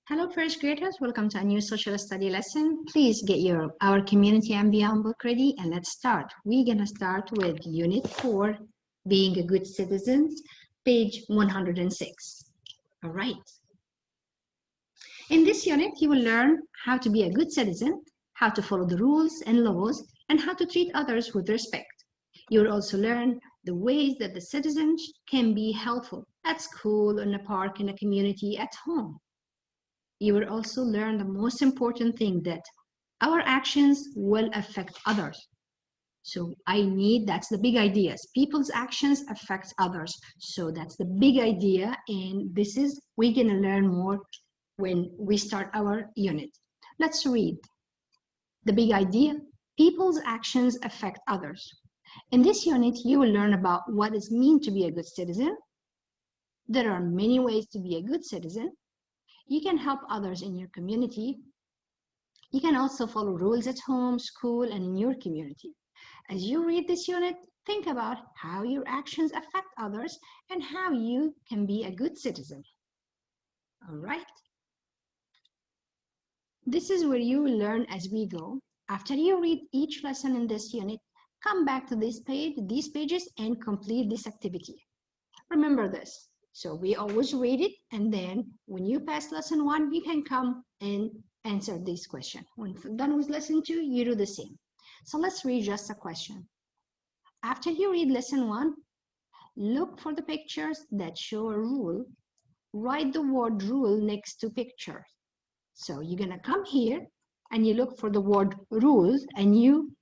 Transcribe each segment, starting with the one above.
Hello, first graders. Welcome to a new social study lesson. Please get our community and beyond book ready and let's start. We're going to start with Unit 4, Being a Good Citizen, page 106. All right. In this unit, you will learn how to be a good citizen, how to follow the rules and laws, and how to treat others with respect. You will also learn the ways that the citizens can be helpful at school, in a park, in a community, at home. You will also learn the most important thing, that our actions will affect others. So that's the big idea. People's actions affect others. So that's the big idea. And we're going to learn more when we start our unit. Let's read. The big idea, people's actions affect others. In this unit, you will learn about what it means to be a good citizen. There are many ways to be a good citizen. You can help others in your community. You can also follow rules at home, school, and in your community. As you read this unit, think about how your actions affect others and how you can be a good citizen. All right. This is where you will learn as we go. After you read each lesson in this unit, come back to these pages and complete this activity. Remember this. So we always read it, and then when you pass lesson 1, you can come and answer this question. When done with lesson 2, you do the same. So let's read just a question. After you read lesson 1, look for the pictures that show a rule. Write the word rule next to pictures. So you're gonna come here and you look for the word rules and you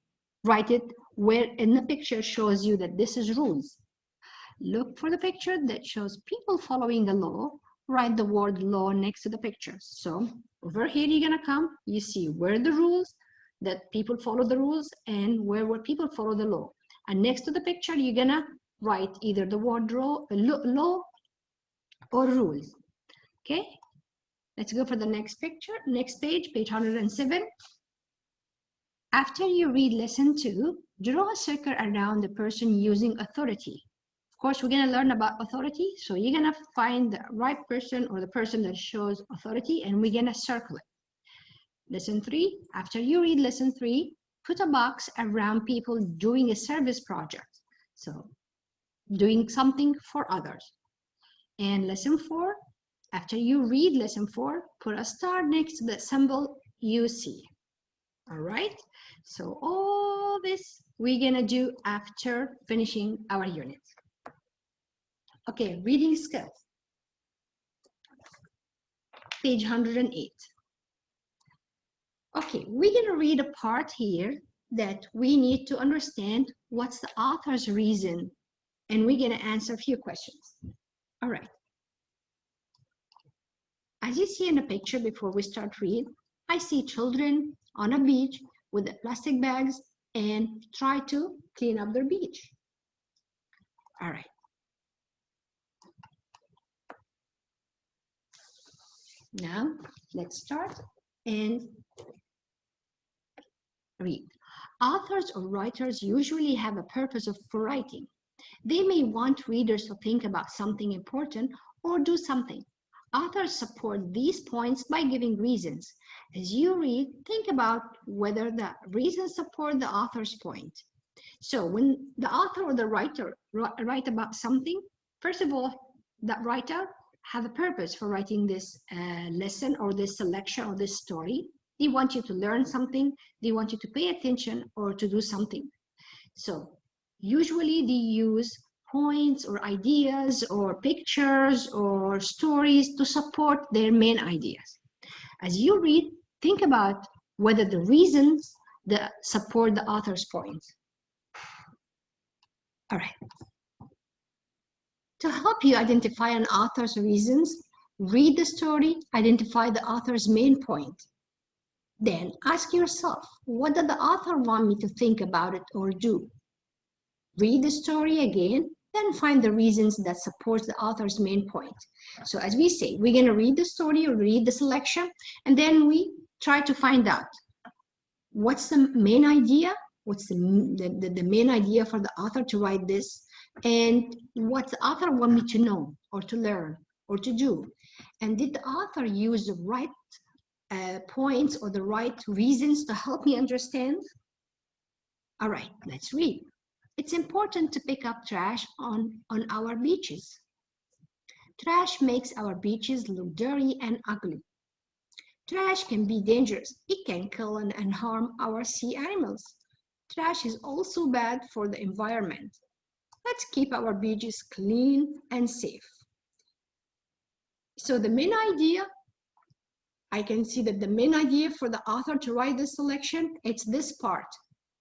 write it where in the picture shows you that this is rules. Look for the picture that shows people following the law. Write the word law next to the picture. So over here, you're going to come, you see where the rules, that people follow the rules, and where people follow the law. And next to the picture, you're going to write either the word law or rules. Okay, let's go for the next picture. Next page, page 107. After you read lesson 2, draw a circle around the person using authority. Of course, we're going to learn about authority. So you're going to find the right person or the person that shows authority, and we're going to circle it. Lesson 3, after you read lesson 3, put a box around people doing a service project. So doing something for others. And lesson 4, after you read lesson 4, put a star next to the symbol you see. All right. So all this we're going to do after finishing our unit. Okay, reading skills. Page 108. Okay, we're going to read a part here that we need to understand what's the author's reason, and we're going to answer a few questions. All right. As you see in the picture before we start read, I see children on a beach with the plastic bags and try to clean up their beach. All right. Now, let's start and read. Authors or writers usually have a purpose for writing. They may want readers to think about something important or do something. Authors support these points by giving reasons. As you read, think about whether the reasons support the author's point. So when the author or the writer write about something, first of all, that writer have a purpose for writing this lesson or this selection or this story. They want you to learn something, they want you to pay attention or to do something. So usually they use points or ideas or pictures or stories to support their main ideas. As you read, think about whether the reasons that support the author's points. All right. To help you identify an author's reasons, read the story, identify the author's main point. Then ask yourself, what did the author want me to think about it or do? Read the story again, then find the reasons that support the author's main point. So as we say, we're going to read the story or read the selection, and then we try to find out what's the main idea, what's the main idea for the author to write this, and what the author want me to know or to learn or to do. And did the author use the right points or the right reasons to help me understand? All right, let's read. It's important to pick up trash on our beaches. Trash makes our beaches look dirty and ugly. Trash can be dangerous. It can kill and harm our sea animals. Trash is also bad for the environment. Let's keep our beaches clean and safe. So the main idea, I can see that the main idea for the author to write this selection, it's this part.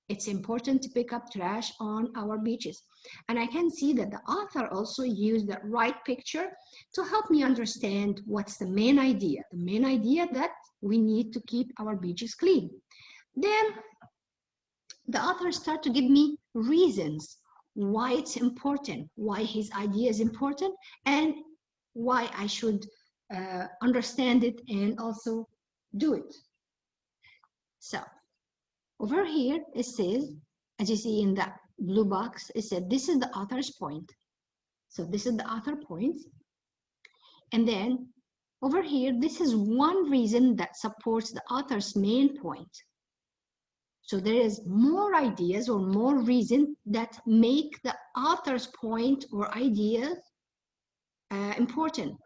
It's important to pick up trash on our beaches. And I can see that the author also used the right picture to help me understand what's the main idea. The main idea that we need to keep our beaches clean. Then the author started to give me reasons why it's important, why his idea is important, and why I should understand it and also do it. So over here, it says, as you see in the blue box, it said, this is the author's point. So this is the author point. And then over here, this is one reason that supports the author's main point. So there is more ideas or more reasons that make the author's point or idea important.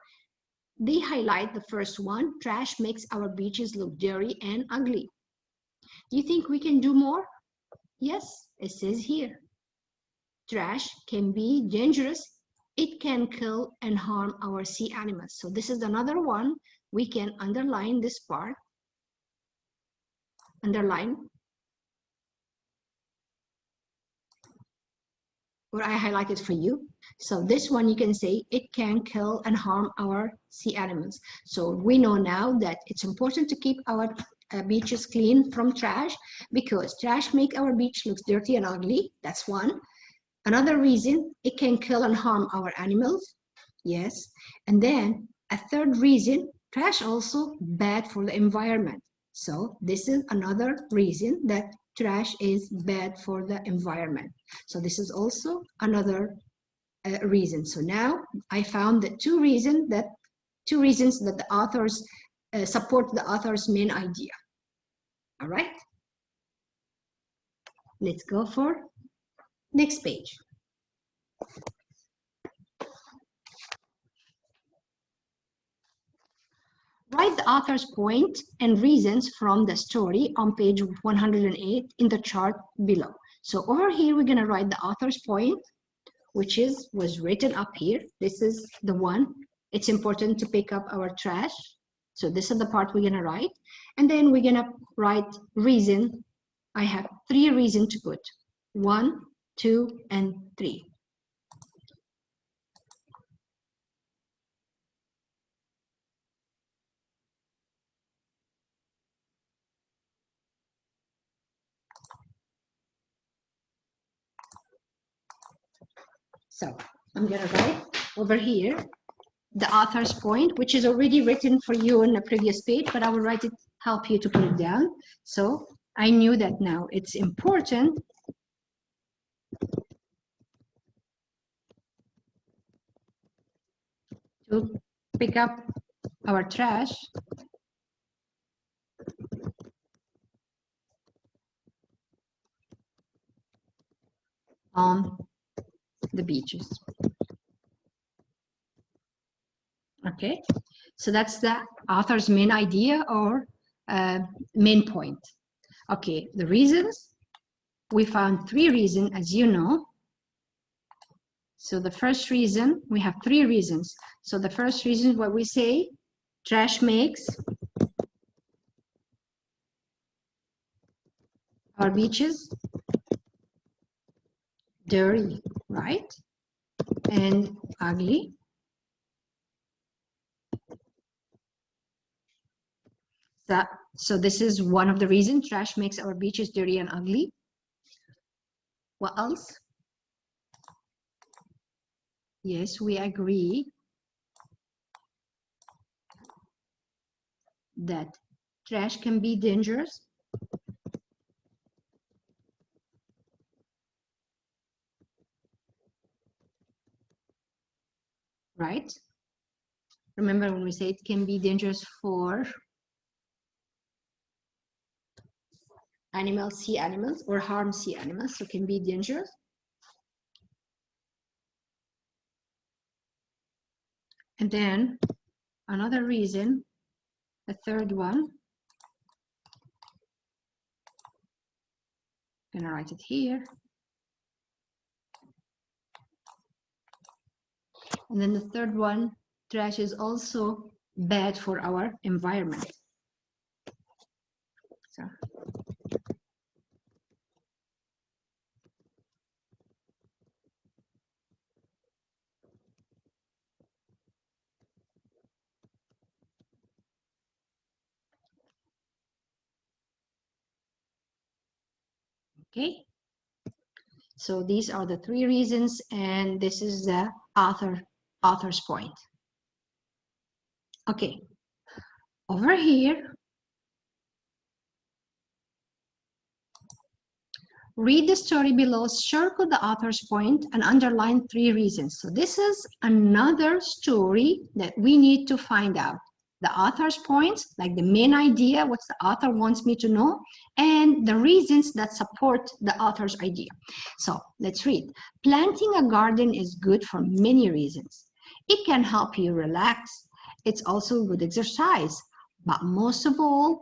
They highlight the first one, trash makes our beaches look dirty and ugly. Do you think we can do more? Yes, it says here. Trash can be dangerous. It can kill and harm our sea animals. So this is another one. We can underline this part. Underline. Or I highlighted for you. So this one you can say it can kill and harm our sea animals. So we know now that it's important to keep our beaches clean from trash because trash make our beach look dirty and ugly. That's one. Another reason, it can kill and harm our animals. Yes. And then a third reason, trash also bad for the environment. So this is another reason that trash is bad for the environment. So this is also another reason. So now I found the two reasons that the authors support the author's main idea. All right. Let's go for next page. Write the author's point and reasons from the story on page 108 in the chart below. So over here, we're going to write the author's point, which was written up here. This is the one. It's important to pick up our trash. So this is the part we're going to write. And then we're going to write reason. I have 3 reasons to put. 1, 2, and 3. So I'm going to write over here the author's point, which is already written for you on the previous page, but I will write it, help you to put it down. So I knew that now it's important to pick up our trash on the beaches. Okay, so that's the author's main idea or main point. Okay, the reasons, we found 3 reasons, as you know. So the first reason, we have 3 reasons. So the first reason, what we say, trash makes our beaches dirty, right? And ugly. So this is one of the reasons trash makes our beaches dirty and ugly. What else? Yes, we agree that trash can be dangerous. Right? Remember when we say it can be dangerous for animals, sea animals, or harm sea animals, so it can be dangerous. And then another reason, the third one, I'm gonna write it here. And then the third one, trash is also bad for our environment. So. Okay. So these are the three reasons, and this is the author's point. Okay. Over here, read the story below, circle the author's point, and underline three reasons. So this is another story that we need to find out. The author's points, like the main idea, what the author wants me to know, and the reasons that support the author's idea. So let's read. Planting a garden is good for many reasons. It can help you relax. It's also good exercise. But most of all,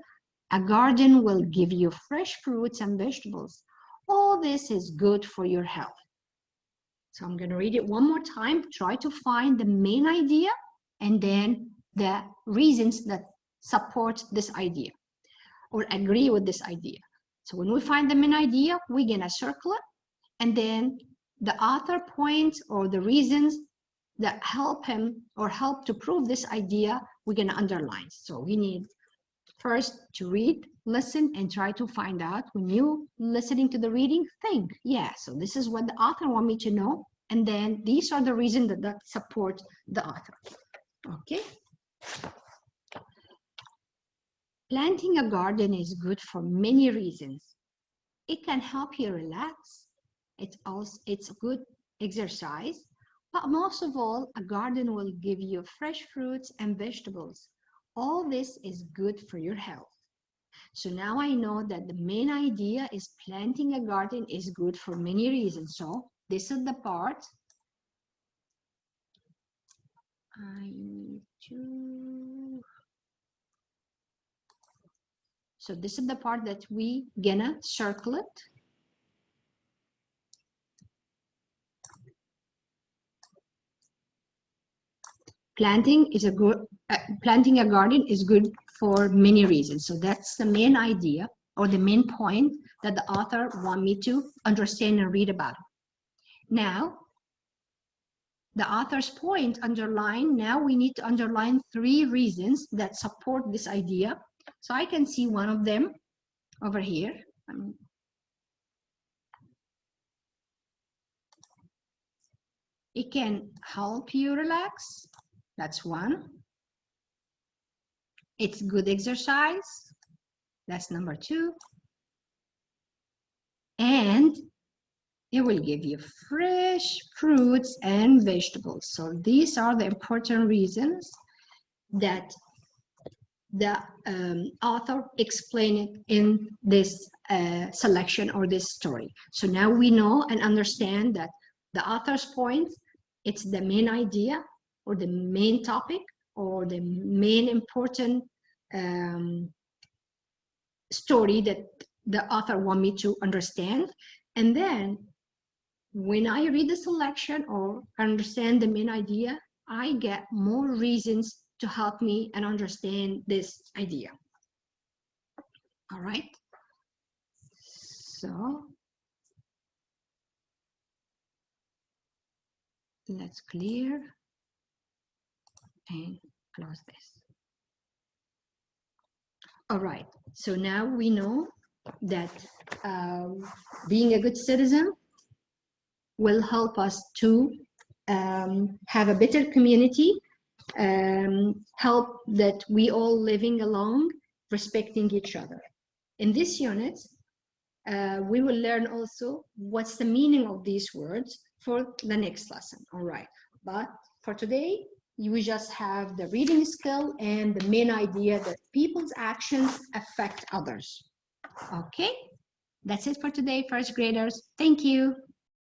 a garden will give you fresh fruits and vegetables. All this is good for your health. So I'm going to read it one more time. Try to find the main idea and then the reasons that support this idea or agree with this idea. So when we find the main idea, we're going to circle it, and then the author points or the reasons that help him or help to prove this idea, we're going to underline. So we need first to read, listen, and try to find out. When you listening to the reading, think, yeah, so this is what the author want me to know, and then these are the reasons that support the author. Okay. Planting a garden is good for many reasons. It can help you relax. It's good exercise, but most of all, a garden will give you fresh fruits and vegetables. All this is good for your health. So now I know that the main idea is planting a garden is good for many reasons. So this is the part I need to. So this is the part that we gonna circle it. Planting a garden is good for many reasons. So that's the main idea or the main point that the author want me to understand and read about. Now, the author's point underline, now we need to underline three reasons that support this idea. So I can see one of them over here. It can help you relax. That's one. It's good exercise. That's number two. And it will give you fresh fruits and vegetables. So these are the important reasons that the author explained it in this selection or this story. So now we know and understand that the author's point, it's the main idea or the main topic or the main important story that the author want me to understand. And then when I read the selection or understand the main idea, I get more reasons to help me and understand this idea. All right. So let's clear and close this. All right. So now we know that being a good citizen will help us to have a better community, help that we all living along, respecting each other. In this unit, we will learn also what's the meaning of these words for the next lesson. All right, but for today, You just have the reading skill and the main idea that people's actions affect others. Okay, that's it for today, first graders. Thank you.